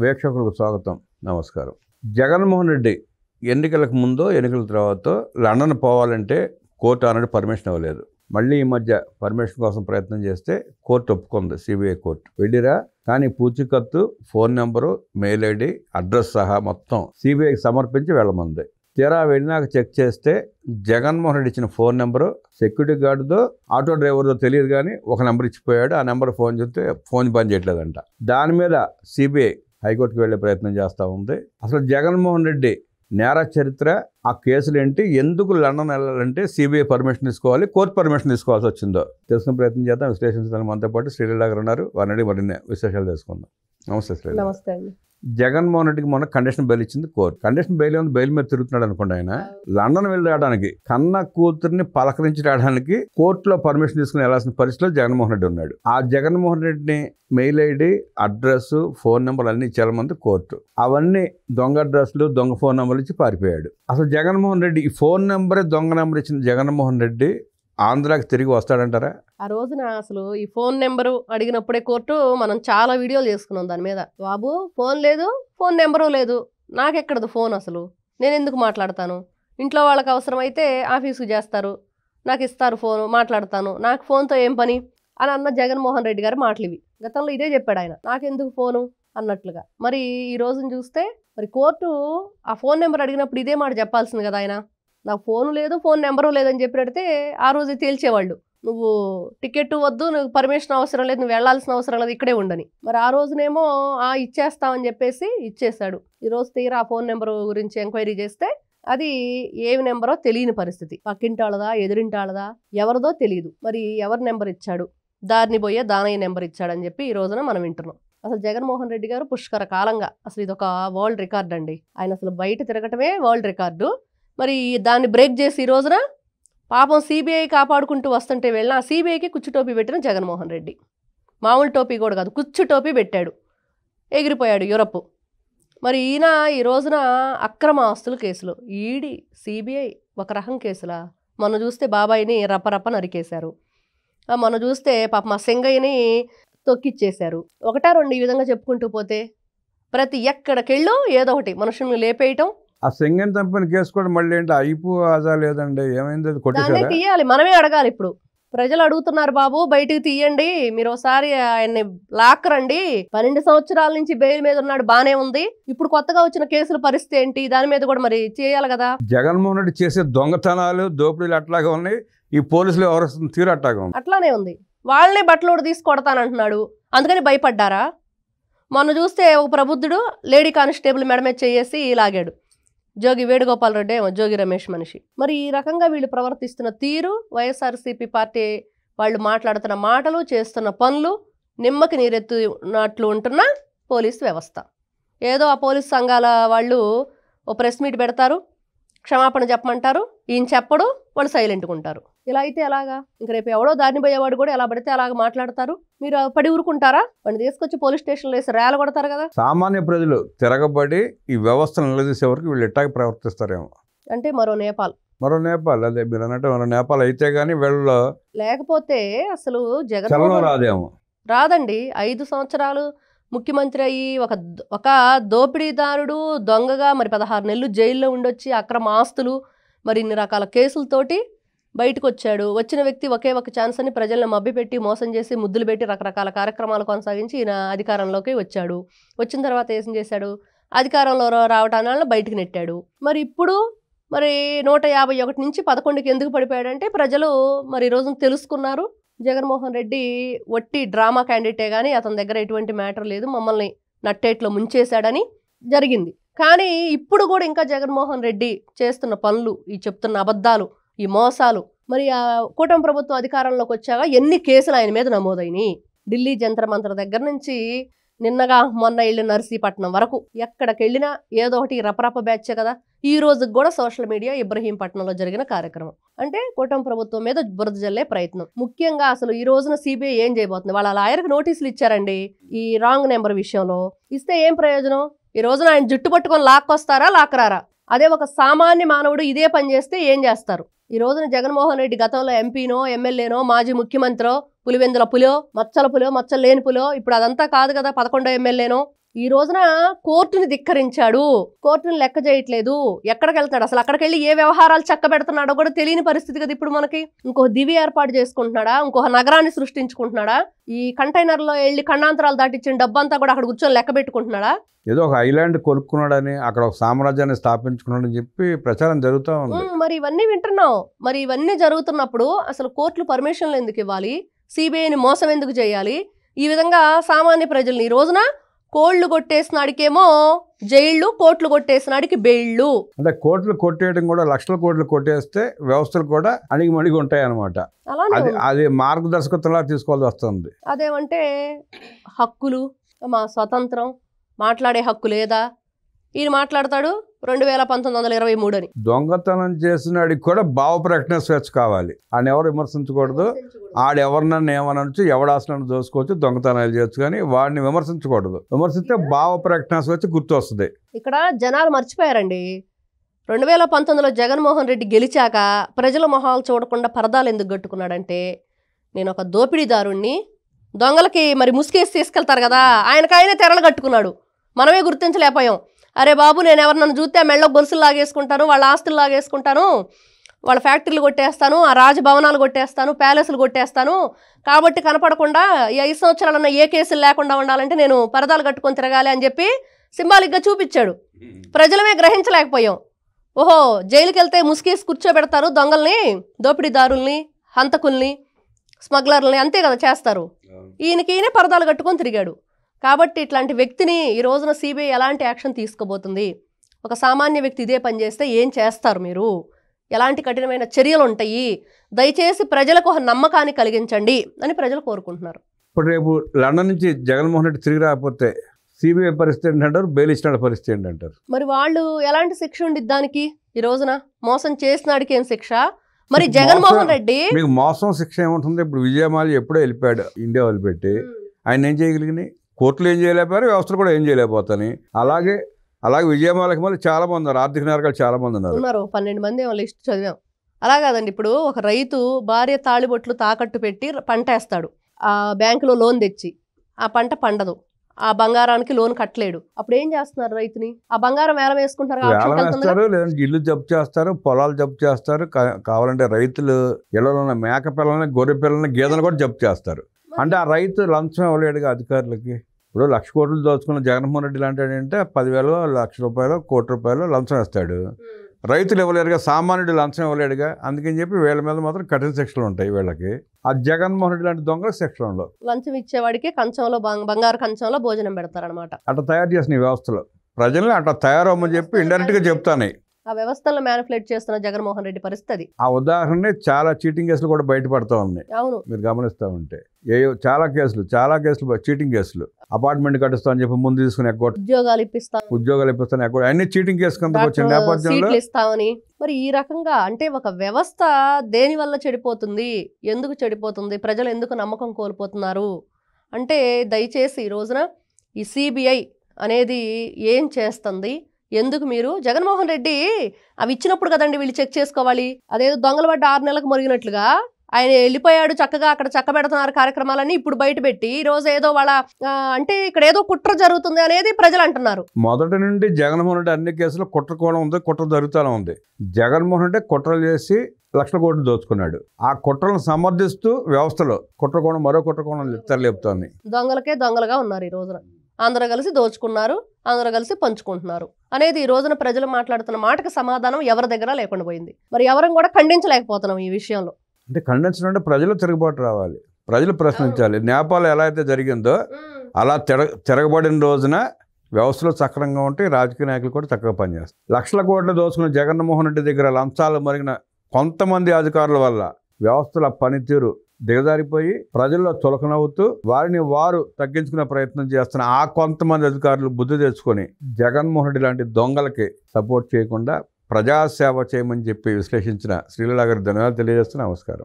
వీక్షకులకు స్వాగతం, నమస్కారం. జగన్మోహన్ రెడ్డి ఎన్నికలకు ముందో ఎన్నికల తర్వాత లండన్ పోవాలంటే కోర్టు ఆల్రెడీ పర్మిషన్ ఇవ్వలేదు. మళ్ళీ ఈ మధ్య పర్మిషన్ కోసం ప్రయత్నం చేస్తే కోర్టు ఒప్పుకుంది, సిబిఐ కోర్టు. వెళ్ళిరా, కానీ పూచికత్తు, phone number, mail ID, address సహా మొత్తం సిబిఐకి సమర్పించి వెళ్ళమంది. తీరా వెళ్ళినాక చెక్ చేస్తే జగన్మోహన్ రెడ్డి ఇచ్చిన ఫోన్ నెంబరు సెక్యూరిటీ గార్డుదో ఆటో డ్రైవర్దో తెలియదు, కానీ ఒక నెంబర్ ఇచ్చిపోయాడు. ఆ నెంబర్ ఫోన్ చేస్తే ఫోన్ పని చేయట్లేదంట. దాని మీద సిబిఐ హైకోర్టుకు వెళ్ళే ప్రయత్నం చేస్తూ ఉంది. అసలు జగన్మోహన్ రెడ్డి నేర చరిత్ర, ఆ కేసులు ఏంటి, ఎందుకు లండన్ వెళ్ళాలంటే సిబిఐ పర్మిషన్ తీసుకోవాలి, కోర్టు పర్మిషన్ తీసుకోవాల్సి వచ్చిందో తెలుసుకునే ప్రయత్నం చేద్దాం. విశ్లేషించడానికి మనతో పాటు శ్రీలీల గారు ఉన్నారు. వారిని మరిన్ని విశేషాలు తెలుసుకుందాం. నమస్తే శ్రీలీల. నమస్తే అండి. జగన్మోహన్ రెడ్డికి మొన్న కండిషన్ బెయిల్ ఇచ్చింది కోర్టు. కండిషన్ బెయిల్ ఏమైనా బెయిల్ మీద తిరుగుతున్నాడు అనుకోండి. ఆయన లండన్ వెళ్ళి రావడానికి, కన్న కూతుర్ని పలకరించి రావడానికి కోర్టులో పర్మిషన్ తీసుకుని వెళ్లాల్సిన పరిస్థితిలో జగన్మోహన్ రెడ్డి ఉన్నాడు. ఆ జగన్మోహన్ రెడ్డిని మెయిల్ ఐడి, అడ్రస్, ఫోన్ నెంబర్లు అన్ని ఇచ్చేమంది కోర్టు. అవన్నీ దొంగ అడ్రస్లు, దొంగ ఫోన్ నెంబర్లు ఇచ్చి పారిపోయాడు. అసలు జగన్మోహన్ రెడ్డి ఈ ఫోన్ నెంబరే దొంగ నెంబర్ ఇచ్చిన జగన్మోహన్ రెడ్డి ఆంధ్రాకి తిరిగి వస్తాడంటారా? ఆ రోజున అసలు ఈ ఫోన్ నెంబరు అడిగినప్పుడే కోర్టు మనం చాలా వీడియోలు చేసుకున్నాం దాని మీద. బాబు ఫోన్ లేదు, ఫోన్ నెంబరు లేదు, నాకెక్కడదు ఫోన్, అసలు నేను ఎందుకు మాట్లాడతాను, ఇంట్లో వాళ్ళకి అవసరమైతే ఆఫీసుకు చేస్తారు, నాకు ఇస్తారు ఫోను, మాట్లాడతాను, నాకు ఫోన్తో ఏం పని అని అన్న జగన్మోహన్ రెడ్డి గారు మాటలు ఇవి. గతంలో ఇదే చెప్పాడు ఆయన, నాకెందుకు ఫోను అన్నట్లుగా. మరి ఈ రోజున చూస్తే మరి కోర్టు ఆ ఫోన్ నెంబర్ అడిగినప్పుడు ఇదే మాట చెప్పాల్సింది కదా ఆయన. నాకు ఫోను లేదు, ఫోన్ నెంబరు లేదని చెప్పినట్టే ఆ రోజు తేల్చేవాళ్ళు. నువ్వు టికెట్ వద్దు, నువ్వు పర్మిషన్ అవసరం లేదు, నువ్వు వెళ్లాల్సిన అవసరం లేదు, ఇక్కడే ఉండని. మరి ఆ రోజునేమో ఇచ్చేస్తామని చెప్పేసి ఇచ్చేస్తాడు. ఈరోజు తీరా ఆ ఫోన్ నెంబరు గురించి ఎంక్వైరీ చేస్తే అది ఏమి నెంబరో తెలియని పరిస్థితి. పక్కింటాళ్ళదా, ఎదురింటాళ్ళదా, ఎవరిదో తెలియదు. మరి ఎవరి నెంబర్ ఇచ్చాడు, దారిని పోయే దానయ్య నెంబర్ ఇచ్చాడని చెప్పి ఈ రోజున మనం వింటున్నాం. అసలు జగన్మోహన్ రెడ్డి గారు పుష్కర కాలంగా అసలు ఇదొక వరల్డ్ రికార్డ్ అండి. ఆయన అసలు బయట తిరగటమే వరల్డ్ రికార్డు. మరి దాన్ని బ్రేక్ చేసి ఈ రోజున పాపం సిబిఐ కాపాడుకుంటూ వస్తుంటే వెళ్ళిన ఆ సిబిఐకి కుచ్చు టోపీ పెట్టిన జగన్మోహన్ రెడ్డి. మామూలు టోపీ కూడా కాదు, కుచ్చు టోపీ పెట్టాడు, ఎగిరిపోయాడు యూరప్. మరి ఈయన ఈ రోజున అక్రమ ఆస్తుల కేసులు, ఈడీ, సిబిఐ ఒక రకం కేసులా. మొన్న చూస్తే బాబాయిని రప్పరప్ప నరికేశారు, మొన్న చూస్తే పాప మా సింగయ్యని తొక్కిచ్చేశారు. ఒకటా రెండు ఈ విధంగా చెప్పుకుంటూ పోతే ప్రతి ఎక్కడికెళ్ళు ఏదో ఒకటి మనుషుల్ని లేపేయటం. ఆ సింగన్ చంపిన కేసు కూడా మళ్ళీ ఏంటి అయిపో ఆజా లేదండి, ఏమైంది, దాన్ని తీయాలి, మనమే అడగాలి. ఇప్పుడు ప్రజలు అడుగుతున్నారు, బాబు బయటికి తీయండి, మీరు ఒకసారి ఆయన్ని లాక్కరండి, 12 సంవత్సరాల నుంచి బెయిల్ మీద ఉన్నాడు, బానే ఉంది, ఇప్పుడు కొత్తగా వచ్చిన కేసుల పరిస్థితి ఏంటి, దాని మీద కూడా మరి చేయాలి కదా. జగన్మోహన్ రెడ్డి చేసే దొంగతనాలు, దోపిడీలు అట్లాగే ఉన్నాయి, ఈ పోలీసులు ఎవరు తీరు అట్లాగే ఉంది, అట్లానే ఉంది. వాళ్ళనే బట్టలోడు తీసి కొడతానంటున్నాడు, అందుకని భయపడ్డారా? మొన్న చూస్తే ఒక ప్రబుద్ధుడు లేడీ కానిస్టేబుల్ మెడ మీద చేసి లాగాడు. జోగి వేణుగోపాల్ రెడ్డి ఏమో జోగి రమేష్ మనిషి. మరి ఈ రకంగా వీళ్ళు ప్రవర్తిస్తున్న తీరు, వైఎస్ఆర్సీపీ పార్టీ వాళ్ళు మాట్లాడుతున్న మాటలు, చేస్తున్న పనులు నిమ్మకి నీరెత్తునట్లు ఉంటున్న పోలీస్ వ్యవస్థ. ఏదో ఆ పోలీస్ సంఘాల వాళ్ళు ఓ ప్రెస్ మీట్ పెడతారు, క్షమాపణ చెప్పమంటారు, ఈయన చెప్పడు, వాళ్ళు సైలెంట్గా ఉంటారు. ఇలా అయితే ఎలాగా? ఇంక రేపు ఎవడో దారిని పోయేవాడు కూడా ఎలా పడితే అలాగ మాట్లాడతారు. మీరు పడి ఊరుకుంటారా? వాడిని తీసుకొచ్చి పోలీస్ స్టేషన్లో వేసి రేల కొడతారు కదా. సామాన్య ప్రజలు తిరగబడి ఈ వ్యవస్థను నిలదీసే వరకు వీళ్ళు ఎట్టాగ ప్రవర్తిస్తారేమో. అంటే మరో నేపాల్, అదే మీరు అన్నట్టు మరో నేపాల్ అయితే కానీ వీళ్ళలో లేకపోతే అసలు చలనం రాదేమో. రాదండి. 5 సంవత్సరాలు ముఖ్యమంత్రి అయ్యి ఒక దోపిడీదారుడు దొంగగా మరి 16 నెలలు జైల్లో ఉండొచ్చి అక్రమ ఆస్తులు మరి ఇన్ని రకాల కేసులతోటి బయటకు వచ్చాడు. వచ్చిన వ్యక్తి ఒకే ఒక ఛాన్స్ అని ప్రజలను మభ్యపెట్టి మోసం చేసి ముద్దులు పెట్టి రకరకాల కార్యక్రమాలు కొనసాగించి ఈయన అధికారంలోకి వచ్చాడు. వచ్చిన తర్వాత ఏం చేశాడు? అధికారంలో రావటాన్ని బయటకు నెట్టాడు. మరి ఇప్పుడు మరి 151 నుంచి 11కి ఎందుకు పడిపోయాడంటే ప్రజలు మరి ఈ రోజున తెలుసుకున్నారు, జగన్మోహన్ రెడ్డి ఒట్టి డ్రామా క్యాండిడేటే కానీ అతని దగ్గర ఎటువంటి మ్యాటర్ లేదు, మమ్మల్ని నట్టేట్లో ముంచేశాడని జరిగింది. కానీ ఇప్పుడు కూడా ఇంకా జగన్మోహన్ రెడ్డి చేస్తున్న పనులు, ఈ చెప్తున్న అబద్ధాలు, ఈ మోసాలు, మరి ఆ కూటమి ప్రభుత్వం అధికారంలోకి వచ్చాక ఎన్ని కేసులు ఆయన మీద నమోదైనాయి. ఢిల్లీ జంతర్ మంతర్ దగ్గర నుంచి నిన్నగా మొన్న ఇల్లు నర్సీపట్నం వరకు ఎక్కడికి వెళ్ళినా ఏదో ఒకటి రపరప బ్యాచే కదా. ఈ రోజుకి కూడా సోషల్ మీడియా ఇబ్రహీంపట్నంలో జరిగిన కార్యక్రమం అంటే కూటమి ప్రభుత్వం మీద బురద జల్లే ప్రయత్నం. ముఖ్యంగా అసలు ఈ రోజున సిబిఐ ఏం చేయబోతుంది? వాళ్ళ లాయర్కి నోటీసులు ఇచ్చారండి ఈ రాంగ్ నెంబర్ విషయంలో. ఇస్తే ఏం ప్రయోజనం? ఈ రోజున ఆయన జుట్టు పట్టుకొని లాక్కొస్తారా, లాక్కరారా? అదే ఒక సామాన్య మానవుడు ఇదే పని చేస్తే ఏం చేస్తారు? ఈ రోజున జగన్మోహన్ రెడ్డి గతంలో ఎంపీనో, ఎమ్మెల్యేనో, మాజీ ముఖ్యమంత్రో, పులివెందుల పులో, మచ్చల పులో, మచ్చలు లేని పులో, ఇప్పుడు అదంతా కాదు కదా. 11వ ఎమ్మెల్యేనో ఈ రోజున కోర్టుని ధిక్కరించాడు, కోర్టుని లెక్క చేయట్లేదు, ఎక్కడికి వెళ్తాడు అసలు, అక్కడికి వెళ్ళి ఏ వ్యవహారాలు చక్కబెడుతున్నాడో కూడా తెలియని పరిస్థితి కదా ఇప్పుడు మనకి. ఇంకో దివి ఏర్పాటు చేసుకుంటున్నాడా, ఇంకొక నగరాన్ని సృష్టించుకుంటున్నాడా, ఈ కంటైనర్లో వెళ్ళి ఖండాంతరాలు దాటిచ్చిన డబ్బంతా కూడా అక్కడ కూర్చొని లెక్క పెట్టుకుంటున్నాడా, ఏదో ఒక ఐలాండ్ కొనుక్కున్నాడని అక్కడ ఒక సామ్రాజ్యాన్ని స్థాపించుకున్నాడని చెప్పి ప్రచారం జరుగుతూ ఉంది. మరి ఇవన్నీ వింటున్నాం. మరి ఇవన్నీ జరుగుతున్నప్పుడు అసలు కోర్టులు పర్మిషన్లు ఎందుకు ఇవ్వాలి, సిబిఐని మోసం ఎందుకు చేయాలి, ఈ విధంగా సామాన్య ప్రజల్ని ఈ రోజున కోళ్లు కొట్టేసినాడికేమో జైళ్ళు, కోట్లు కొట్టేసినాడికి బెయిళ్ళు. అంటే కోట్లు కొట్టేయడం కూడా లక్షల కోట్లు కొట్టేస్తే వ్యవస్థలు కూడా అణిగిమణిగి ఉంటాయి అనమాట. అది మార్గదర్శకత్వంలా తీసుకోవాల్సి వస్తుంది. అదేమంటే హక్కులు, మా స్వతంత్రం, మాట్లాడే హక్కు లేదా, ఈయన మాట్లాడతాడు 2023 అని. దొంగతనం చేసినాడికి కూడా భావ ప్రకటన స్వేచ్ఛ కావాలి. ఆయన ఎవరు విమర్శించకూడదు, ఆడెవరినన్నా ఏమనొచ్చు, ఎవడాసనని దోసుకోవచ్చు, దొంగతనాలు చేయొచ్చు, కానీ వాడిని విమర్శించకూడదు. విమర్శిస్తే భావ ప్రకటన స్వేచ్ఛ గుర్తు వస్తుంది. ఇక్కడ జనాలు మర్చిపోయారండి. 2019లో జగన్మోహన్ రెడ్డి గెలిచాక ప్రజల మొహాలు చూడకుండా పరదాలు ఎందుకు కట్టుకున్నాడంటే, నేను ఒక దోపిడీదారుణ్ణి, దొంగలకి మరి ముసుకేసి తీసుకెళ్తారు కదా, ఆయనకాయనే తెరలు కట్టుకున్నాడు. మనమే గుర్తించలేకపోయాం. అరే బాబు, నేను ఎవరు నన్ను చూస్తే ఆ మెళ్ళో గొలుసులు లాగేసుకుంటాను, వాళ్ళ ఆస్తులు లాగేసుకుంటాను, వాళ్ళ ఫ్యాక్టరీలు కొట్టేస్తాను, ఆ రాజభవనాలు కొట్టేస్తాను, ప్యాలెస్లు కొట్టేస్తాను, కాబట్టి కనపడకుండా ఈ 5 సంవత్సరాలన్న ఏ కేసులు లేకుండా ఉండాలంటే నేను పరదాలు కట్టుకొని తిరగాలి అని చెప్పి సింబాలిక్గా చూపించాడు. ప్రజలమే గ్రహించలేకపోయాం. ఓహో, జైలుకి వెళ్తే ముసుకేసి కూర్చోబెడతారు దొంగల్ని, దోపిడీదారుల్ని, హంతకుల్ని, స్మగ్లర్లని, అంతే కదా చేస్తారు. ఈయనకి పరదాలు కట్టుకొని తిరిగాడు. కాబట్టి ఇట్లాంటి వ్యక్తిని ఈ రోజున సిబిఐ ఎలాంటి యాక్షన్ తీసుకోబోతుంది, ఒక సామాన్య వ్యక్తి ఇదే పని చేస్తే ఏం చేస్తారు మీరు, ఎలాంటి కఠినమైన చర్యలు ఉంటాయి, దయచేసి ప్రజలకు ఒక నమ్మకాన్ని కలిగించండి అని ప్రజలు కోరుకుంటున్నారు. ఇప్పుడు రేపు లండన్ నుంచి జగన్మోహన్ రెడ్డి తిరిగి రాకపోతే సిబిఐ పరిస్థితి ఏంటంటారు, బెయిల్ ఇచ్చిన పరిస్థితి ఏంటంటారు? మరి వాళ్ళు ఎలాంటి శిక్ష ఉండిద్ది దానికి? ఈ రోజున మోసం చేసినాడికి ఏం శిక్ష? మరి జగన్మోహన్ రెడ్డి మీకు మోసం శిక్ష ఏముంటుంది? ఇప్పుడు విజయమాల్య ఎప్పుడో వెళ్ళిపోయాడు ఇండియా వదిలిపెట్టి. ఆయన ఏం చేయగలిగినాయి? కోర్టులు ఏం చేయలేకపోయారు, వ్యవస్థలు కూడా ఏం చేయలేకపోతాయి. అలాగే విజయమాలకి మళ్ళీ చాలా మంది ఉన్నారు, ఆర్థిక నేరగాలు చాలా మంది ఉన్నారు. 12 మంది లిస్ట్ చదివాం. అలా కాదండి, ఇప్పుడు ఒక రైతు భార్య తాళిబొట్లు తాకట్టు పెట్టి పంట వేస్తాడు, ఆ బ్యాంకులో లోన్ తెచ్చి ఆ పంట పండదు, ఆ బంగారానికి లోన్ కట్టలేడు, అప్పుడు ఏం చేస్తున్నారు రైతుని? ఆ బంగారం వేలం వేసుకుంటారు, లేదంటే ఇల్లు జప్తు చేస్తారు, పొలాలు జప్తు చేస్తారు, కావాలంటే రైతులు ఇళ్లలో ఉన్న మేక పిల్లల్ని, గొర్రె పిల్లల్ని, గేదెలు కూడా జప్తు చేస్తారు. అంటే ఆ రైతు లంచం ఇవ్వలేడుగా అధికారులకి. ఇప్పుడు 1,00,000 కోట్లు దోచుకున్న జగన్మోహన్ రెడ్డి లాంటి 10,000, 1,00,000 రూపాయలు, 1 కోటి రూపాయలు లంచం వేస్తాడు. రైతులు ఇవ్వలేరుగా, సామాన్యుడు లంచం ఇవ్వలేడుగా. అందుకని చెప్పి వీళ్ళ మీద మాత్రం కఠిన శిక్షలు ఉంటాయి వీళ్ళకి. ఆ జగన్మోహన్ రెడ్డి లాంటి దొంగల శిక్షలు ఉండవు. లంచం ఇచ్చేవాడికి కంచంలో బంగారు కంచంలో భోజనం పెడతారనమాట. అట్లా తయారు చేసిన ఈ వ్యవస్థలో ప్రజల్ని అట్లా తయారవ్వమని చెప్పి ఇండైరెక్ట్గా చెప్తానే ఆ వ్యవస్థలను మ్యానిపులేట్ చేస్తున్న జగన్మోహన్ రెడ్డి పరిస్థితి. ఆ ఉదాహరణ చాలా చీటింగ్ కేసులు కూడా బయటపడతా ఉన్నాయి. అవును, మీరు గమనిస్తూ ఉంటే చాలా కేసులు చీటింగ్ కేసులు. అపార్ట్మెంట్ కట్టిస్తా అని చెప్పి ముందు తీసుకుని ఉద్యోగాలు ఇప్పిస్తాను అన్ని చీటింగ్ కేసు కింద వచ్చిన నేపథ్యంలో ఇస్తామని. మరి ఈ రకంగా అంటే ఒక వ్యవస్థ దేని వల్ల చెడిపోతుంది, ఎందుకు చెడిపోతుంది, ప్రజలు ఎందుకు నమ్మకం కోల్పోతున్నారు అంటే దయచేసి ఈ రోజున ఈ సిబిఐ అనేది ఏం చేస్తుంది, ఎందుకు మీరు జగన్మోహన్ రెడ్డి అవి ఇచ్చినప్పుడు కదండి వీళ్ళు చెక్ చేసుకోవాలి. అదేదో దొంగల పడ్డ 6 నెలలకు మురిగినట్లుగా ఆయన వెళ్ళిపోయాడు, చక్కగా అక్కడ చక్క పెడుతున్నారు కార్యక్రమాలన్నీ ఇప్పుడు బయట పెట్టి ఈ రోజు ఏదో వాళ్ళ అంటే ఇక్కడ ఏదో కుట్ర జరుగుతుంది అనేది ప్రజలు అంటున్నారు. మొదటి నుండి జగన్మోహన్ రెడ్డి అన్ని కేసులు కుట్ర ఉంది, కుట్ర జరుగుతూనే ఉంది. జగన్మోహన్ రెడ్డి కుట్రలు చేసి 1,00,000 కోట్లు దోచుకున్నాడు. ఆ కుట్రలను సమర్థిస్తూ వ్యవస్థలో కుట్రకోణం మరో కుట్రకోణం తెరలేపుతోంది. దొంగలకే దొంగలుగా ఉన్నారు ఈ రోజున. అందరూ కలిసి దోచుకున్నారు, అందరూ కలిసి పంచుకుంటున్నారు అనేది ఈ రోజున ప్రజలు మాట్లాడుతున్న మాటకి సమాధానం ఎవరి దగ్గర లేకుండా పోయింది. మరి ఎవరం కూడా ఖండించలేకపోతున్నాం ఈ విషయంలో. అంటే ఖండించడం అంటే ప్రజలు తిరుగుబాటు రావాలి, ప్రజలు ప్రశ్నించాలి. నేపాల్ ఎలా అయితే జరిగిందో అలా తిరగబడిన రోజున వ్యవస్థలో సక్రమంగా ఉంటే రాజకీయ నాయకులు కూడా చక్కగా పనిచేస్తారు. 1,00,000 కోట్లు దోచుకున్న జగన్మోహన్ రెడ్డి దగ్గర లంచాలు మరిగిన కొంతమంది అధికారుల వల్ల వ్యవస్థల పనితీరు దిగజారిపోయి ప్రజల్లో చులకనవుతూ వారిని వారు తగ్గించుకునే ప్రయత్నం చేస్తున్న ఆ కొంతమంది అధికారులు బుద్ధి తెచ్చుకొని జగన్మోహన్ రెడ్డి లాంటి దొంగలకి సపోర్ట్ చేయకుండా ప్రజాసేవ చేయమని చెప్పి విశ్లేషించిన శ్రీలీలా గారికి ధన్యవాదాలు తెలియజేస్తున్నా. నమస్కారం.